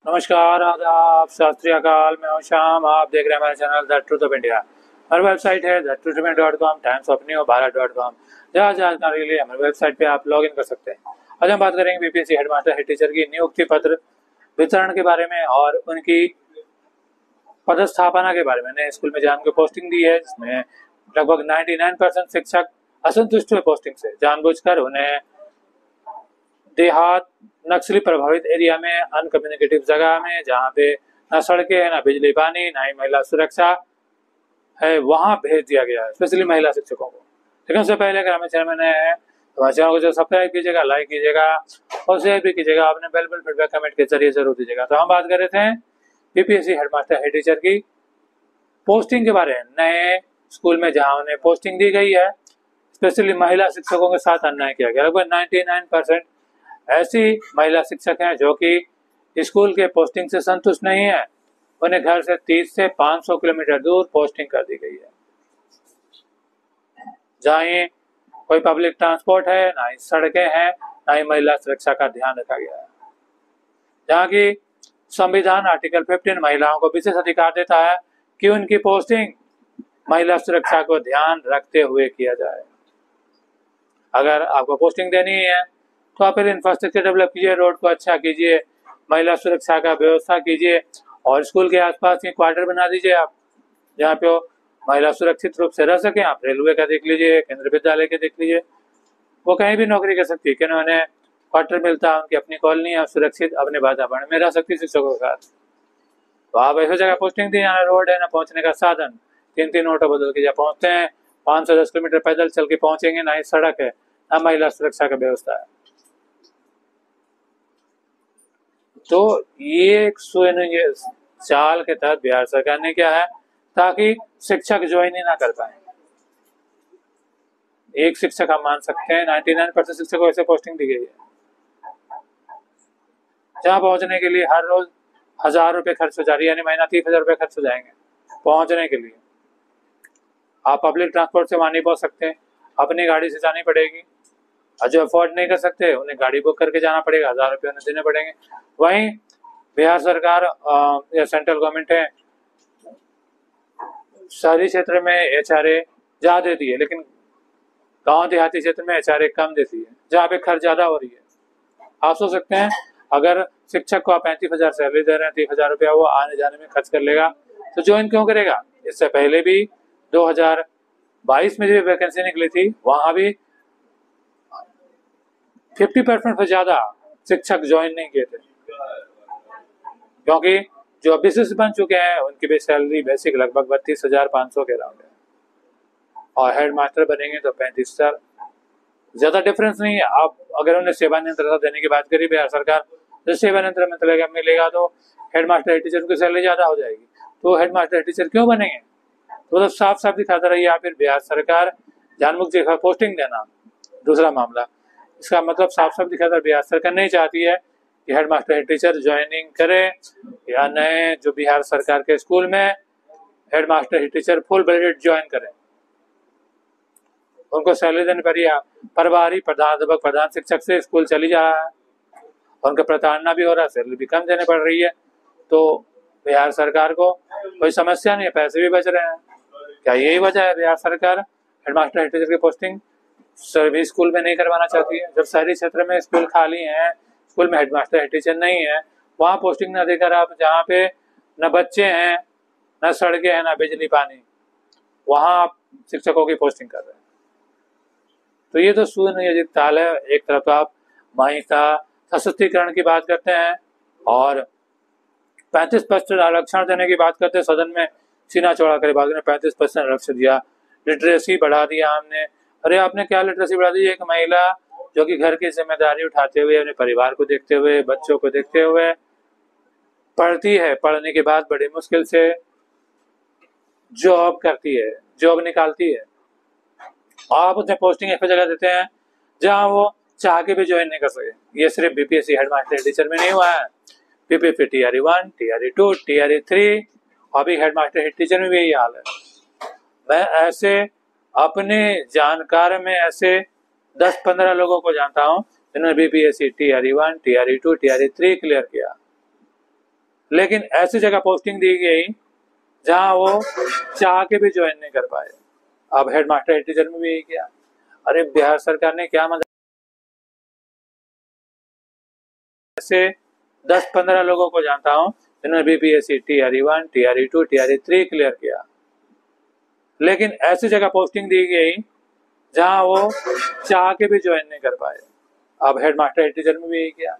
नमस्कार, आदाब, सत श्री अकाल। मैं हूं श्याम। आप देख रहे हैं हमारे channel the truth of India. हमारी वेबसाइट है thetruthofindia.com, timesofnew.bharat.com। जहाँ जानकारी के लिए हमारी वेबसाइट पे आप लॉग इन कर सकते हैं। आज हम बात करेंगे बीपीएससी हेडमास्टर हेड टीचर की नियुक्ति पत्र वितरण के बारे में और उनकी पदस्थापना के बारे में। नए स्कूल में जहां उनको पोस्टिंग दी है, जिसमें लगभग 99% शिक्षक असंतुष्ट हुए पोस्टिंग से। जानबूझकर उन्हें देहात, नक्सली प्रभावित एरिया में, अनकम्युनिकेटिव जगह में, जहाँ पे ना सड़कें है, ना बिजली पानी, ना ही महिला सुरक्षा है, वहां भेज दिया गया है, स्पेशली महिला शिक्षकों को। लेकिन उससे पहले अगर हमें चैनल में नए हैं तो हमारे चैनल को जो सब्सक्राइब कीजिएगा, लाइक कीजिएगा और शेयर भी कीजिएगा। अपने बेल फीडबैक कमेंट के जरिए जरूर दीजिएगा। तो हम बात कर रहे थे बीपीएससी हेडमास्टर हेड टीचर की पोस्टिंग के बारे में। नए स्कूल में जहाँ उन्हें पोस्टिंग दी गई है, स्पेशली महिला शिक्षकों के साथ अन्याय किया गया। लगभग 99% ऐसी महिला शिक्षक हैं जो कि स्कूल के पोस्टिंग से संतुष्ट नहीं है। उन्हें घर से 30 से 500 किलोमीटर दूर पोस्टिंग कर दी गई है, जहाँ कोई पब्लिक ट्रांसपोर्ट है, ना ही सड़कें हैं, ना ही महिला सुरक्षा का ध्यान रखा गया है। जहाँ की संविधान आर्टिकल 15 महिलाओं को विशेष अधिकार देता है कि उनकी पोस्टिंग महिला सुरक्षा को ध्यान रखते हुए किया जाए। अगर आपको पोस्टिंग देनी है तो आप फिर इंफ्रास्ट्रक्चर डेवलप कीजिए, रोड को अच्छा कीजिए, महिला सुरक्षा का व्यवस्था कीजिए और स्कूल के आसपास ही क्वार्टर बना दीजिए आप, जहाँ पे वो महिला सुरक्षित रूप से रह सके। आप रेलवे का देख लीजिए, केंद्रीय विद्यालय के देख लीजिए, वो कहीं भी नौकरी कर सकती है, क्योंकि उन्हें क्वार्टर मिलता है, उनकी अपनी कॉलोनी है, सुरक्षित अपने वातावरण में रह सकती शिक्षकों के साथ। तो आप ऐसी जगह पोस्टिंग दी, यहाँ रोड है, ना पहुंचने का साधन, 3-3 ऑटो बदल के जहाँ पहुंचते हैं 510 किलोमीटर पैदल चल के पहुंचेंगे, ना ही सड़क है, ना महिला सुरक्षा का व्यवस्था है। तो ये एक सुनियोजित चाल के तहत बिहार सरकार ने क्या है, ताकि शिक्षक ज्वाइन ही ना कर पाए। एक शिक्षक हम मान सकते हैं, 99% शिक्षक को ऐसे पोस्टिंग दी गई है, जहाँ पहुंचने के लिए हर रोज 1000 रुपए खर्च हो जा रही है, यानी महीना 30,000 रुपए खर्च हो जाएंगे पहुंचने के लिए। आप पब्लिक ट्रांसपोर्ट से वहां नहीं पहुंच सकते, अपनी गाड़ी से जानी पड़ेगी। और जो अफोर्ड नहीं कर सकते उन्हें गाड़ी बुक करके जाना पड़ेगा, 1000 रुपये उन्हें देने पड़ेंगे। वहीं बिहार सरकार या सेंट्रल गवर्नमेंट है, शहरी क्षेत्र में एचआरए ज्यादा देती है, लेकिन गांव देहाती क्षेत्र में एचआरए कम देती है, जहाँ पे खर्च ज्यादा हो रही है। आप सोच सकते हैं, अगर शिक्षक को आप 35,000 सैलरी दे रहे हैं, 30,000 रुपया वो आने जाने में खर्च कर लेगा, तो ज्वाइन क्यों करेगा। इससे पहले भी 2022 में जो वैकेंसी निकली थी, वहां भी 50% से ज्यादा शिक्षक ज्वाइन नहीं किए थे, क्योंकि जो बिजनेस बन चुके हैं उनकी भी सैलरी बेसिक लगभग 32,500 के अराउंड है, और हेड मास्टर बनेंगे तो 35,000। ज्यादा डिफरेंस नहीं है। आप अगर उन्हें सेवानिवृत्त देने की बात करी बिहार सरकार, तो सेवानिवृत्त मिलेगा तो हेड मास्टर हेड टीचर की सैलरी ज्यादा हो जाएगी, तो हेड मास्टर हेड टीचर क्यों बनेंगे। तो मतलब साफ साफ दिखाता रही, या फिर बिहार सरकार जानबूझकर पोस्टिंग देना दूसरा मामला। इसका मतलब साफ साफ दिखाता है बिहार सरकार नहीं चाहती है कि head master head teacher joining करे, या नए जो बिहार सरकार के स्कूल में head master head teacher full blooded join करें। उनको सैलरी देने पर ही प्रभारी प्रधान शिक्षक से स्कूल चली जा रहा है, और उनका प्रताड़ना भी हो रहा है, सैलरी भी कम देने पड़ रही है। तो बिहार सरकार को कोई समस्या नहीं है, पैसे भी बच रहे हैं। क्या यही वजह है बिहार सरकार हेडमास्टर हेड टीचर की पोस्टिंग सभी स्कूल में नहीं करवाना चाहती है। जब शहरी क्षेत्र में स्कूल खाली हैं, स्कूल में हेडमास्टर हेड टीचर नहीं है, वहाँ पोस्टिंग न देकर आप जहाँ पे न बच्चे हैं, न सड़कें हैं, न बिजली पानी, वहाँ आप शिक्षकों की पोस्टिंग कर रहे हैं। तो ये तो सुनियोजित चाल है। एक तरफ तो आप महिला सशक्तिकरण की बात करते हैं और 35% आरक्षण देने की बात करते हैं, सदन में सीना चौड़ा कर बात करें, 35% आरक्षण दिया, लिटरेसी बढ़ा दिया हमने। अरे आपने क्या लिटरेसी बढ़ा दी। एक महिला जो कि घर की जिम्मेदारी उठाते हुए, अपने परिवार को देखते हुए, बच्चों को देखते हुए पढ़ती है, पढ़ने के बाद बड़ी मुश्किल से जॉब करती है, जॉब निकालती है, आप उसे पोस्टिंग एक जगह देते हैं जहां वो चाह के भी ज्वाइन नहीं कर सके। ये सिर्फ बीपीएससी हेडमास्टर टीचर में नहीं हुआ है, बीपीएससी टीआरई 1, टीआरई 2, टीआरई 3, अभी हेडमास्टर हेड टीचर में भी यही हाल है। मैं ऐसे अपने जानकार में ऐसे 10-15 लोगों को जानता हूं जिन्होंने BPSC TRE 1, TRE 2, TRE 3 clear किया। लेकिन ऐसी जगह पोस्टिंग दी गई जहां वो चाह के भी ज्वाइन नहीं कर पाए। अब हेड मास्टर हेड टीचर में भी यही किया। अरे बिहार सरकार ने क्या मदद, ऐसे 10-15 लोगों को जानता हूं जिन्होंने BPSC TRE 1 TRE 2 TRE 3 clear किया, लेकिन ऐसी जगह पोस्टिंग दी गई जहां वो चाह के भी ज्वाइन नहीं कर पाए। अब हेड मास्टर हेड टीचर में भी यही किया।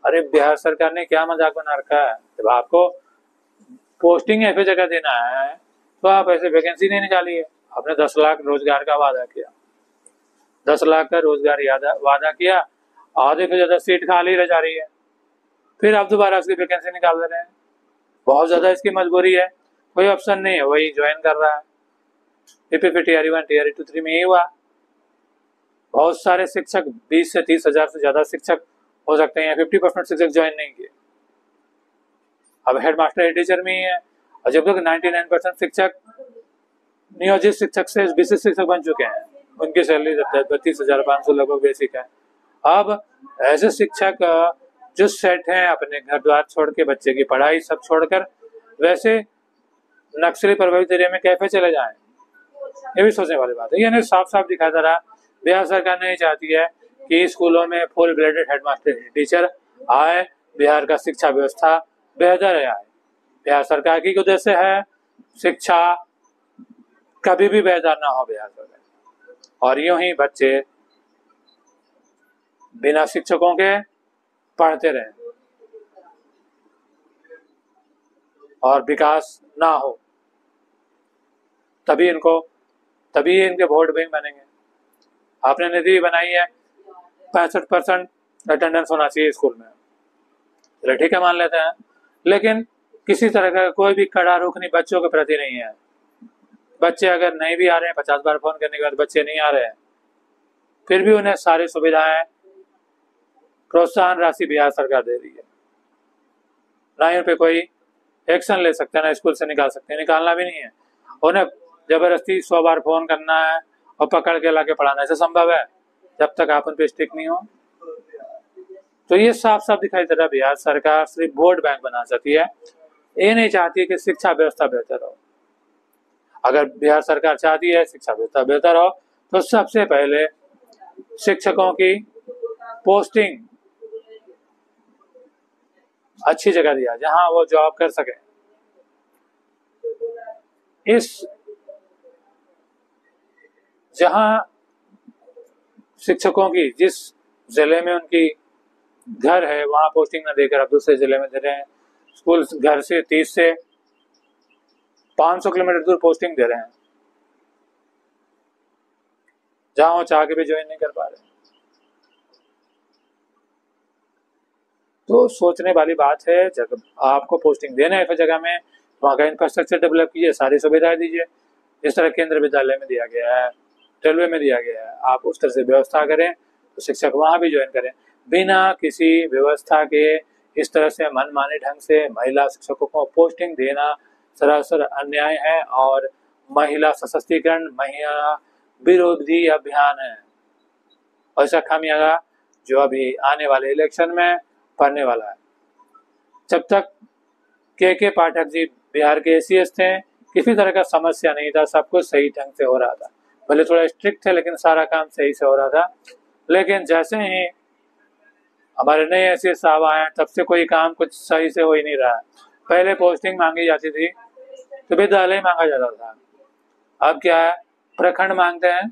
अरे बिहार सरकार ने क्या मजाक बना रखा है, जब आपको पोस्टिंग ऐसी जगह देना है तो आप ऐसे वैकेंसी नहीं निकालिए। आपने 10 लाख रोजगार का वादा किया, 10 लाख का रोजगार वादा किया, आधे से ज्यादा सीट खाली रह जा रही है, फिर आप दोबारा उसकी वैकेंसी निकाल दे रहे हैं। बहुत ज्यादा इसकी मजबूरी है, कोई ऑप्शन नहीं है, वही ज्वाइन कर रहा है। TRE 1 TRE 2 3 में ही हुआ। बहुत सारे शिक्षक 20 से 30 हजार से ज्यादा शिक्षक हो सकते हैं, 50% शिक्षक ज्वाइन नहीं किए। अब हेड मास्टर हेड टीचर में ही है, और जब तक 99% शिक्षक नियोजित शिक्षक से विशिष्ट शिक्षक बन चुके हैं, उनकी सैलरी 32,500 लगभग बेसिक है। अब ऐसे शिक्षक जो सेट हैं अपने घर द्वार छोड़ के, बच्चे की पढ़ाई सब छोड़कर वैसे नक्सली प्रभावित एरिया में कैसे चले जाएं, ये भी सोचने वाली बात है। यानी साफ साफ दिखा जा रहा बिहार सरकार नहीं चाहती है कि स्कूलों में फुल ब्लेडेड हेडमास्टर टीचर आए, बिहार का शिक्षा व्यवस्था बेहतर आए। बिहार सरकार की उद्देश्य है शिक्षा कभी भी बेहतर ना हो बिहार सरकार, और यूं ही बच्चे बिना शिक्षकों के पढ़ते रहे और विकास ना हो, तभी इनके वोट बैंक बनेंगे। आपने नीति बनाई है 65% अटेंडेंस होना चाहिए स्कूल में, चलो ठीक है मान लेते हैं, लेकिन किसी तरह का कोई भी कड़ा रुख नहीं बच्चों के प्रति नहीं है। बच्चे अगर नहीं भी आ रहे हैं, 50 बार फोन करने के बाद बच्चे नहीं आ रहे हैं, फिर भी उन्हें सारी सुविधाएं, प्रोत्साहन राशि बिहार सरकार दे रही है। ना ही उन पे कोई एक्शन ले सकते हैं, ना स्कूल से निकाल सकते हैं, निकालना भी नहीं है। उन्हें जबरदस्ती 100 बार फोन करना है और पकड़ के लाके पढ़ाना, ऐसा संभव है जब तक आप उन पे स्टिक नहीं हो। तो ये साफ साफ दिखाई दे रहा है बिहार सरकार सिर्फ वोट बैंक बना सकती है, ये नहीं चाहती कि शिक्षा व्यवस्था बेहतर हो। अगर बिहार सरकार चाहती है शिक्षा व्यवस्था बेहतर हो तो सबसे पहले शिक्षकों की पोस्टिंग अच्छी जगह दिया जहां वो जॉब कर सके। जहां शिक्षकों की जिस जिले में उनकी घर है वहां पोस्टिंग न देकर अब दूसरे जिले में दे रहे हैं। स्कूल घर से 30 से 500 किलोमीटर दूर पोस्टिंग दे रहे हैं, जहां वो चाह के भी ज्वाइन नहीं कर पा रहे। तो सोचने वाली बात है, जब आपको पोस्टिंग देना है जगह में, वहाँ का इंफ्रास्ट्रक्चर डेवलप कीजिए, सारी सुविधाएं दीजिए। जिस तरह केंद्र विद्यालय में दिया गया है, रेलवे में दिया गया है, आप उस तरह से व्यवस्था करें तो शिक्षक वहां भी ज्वाइन करें। बिना किसी व्यवस्था के इस तरह से मनमाने ढंग से महिला शिक्षकों को पोस्टिंग देना सरासर अन्याय है और महिला सशक्तिकरण, महिला विरोधी अभियान है। ऐसा खामियाजा जो अभी आने वाले इलेक्शन में पड़ने वाला है। जब तक के पाठक जी बिहार के ACS थे, किसी तरह का समस्या नहीं था, सब कुछ सही ढंग से हो रहा था। भले थोड़ा स्ट्रिक्ट थे लेकिन सारा काम सही से हो रहा था। लेकिन जैसे ही हमारे नए ACS साहब आए, तब से कोई काम कुछ सही से हो ही नहीं रहा है। पहले पोस्टिंग मांगी जाती थी तो विद्यालय मांगा जाता था, अब क्या है, प्रखंड मांगते हैं,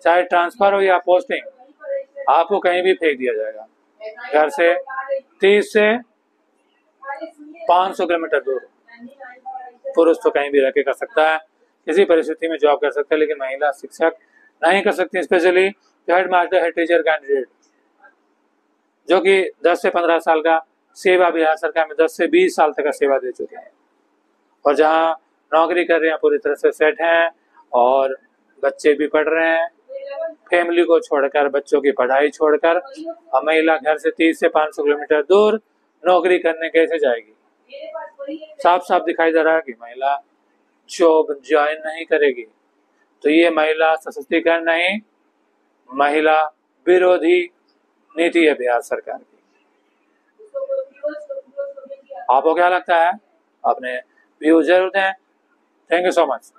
चाहे ट्रांसफर हो या पोस्टिंग, आपको कहीं भी फेंक दिया जाएगा। घर से 30 से 500 किलोमीटर दूर पुरुष तो कहीं भी रह के कर सकता है, किसी परिस्थिति में जॉब कर सकता है, लेकिन महिला शिक्षक नहीं कर सकती। Specially head master head teacher candidate जो कि 10 से 15 साल का सेवा बिहार सरकार में 10 से 20 साल तक का सेवा दे चुके हैं और जहां नौकरी कर रहे हैं, पूरी तरह से सेट हैं और बच्चे भी पढ़ रहे हैं। फैमिली को छोड़कर, बच्चों की पढ़ाई छोड़कर महिला घर से 30 से 500 किलोमीटर दूर नौकरी करने कैसे जाएगी? साफ साफ दिखाई दे रहा है कि महिला जॉब ज्वाइन नहीं करेगी। तो ये महिला सशक्तिकरण नहीं, महिला विरोधी नीति है बिहार सरकार की। आपको क्या लगता है? अपने व्यूज जरूर दें। Thank you so much.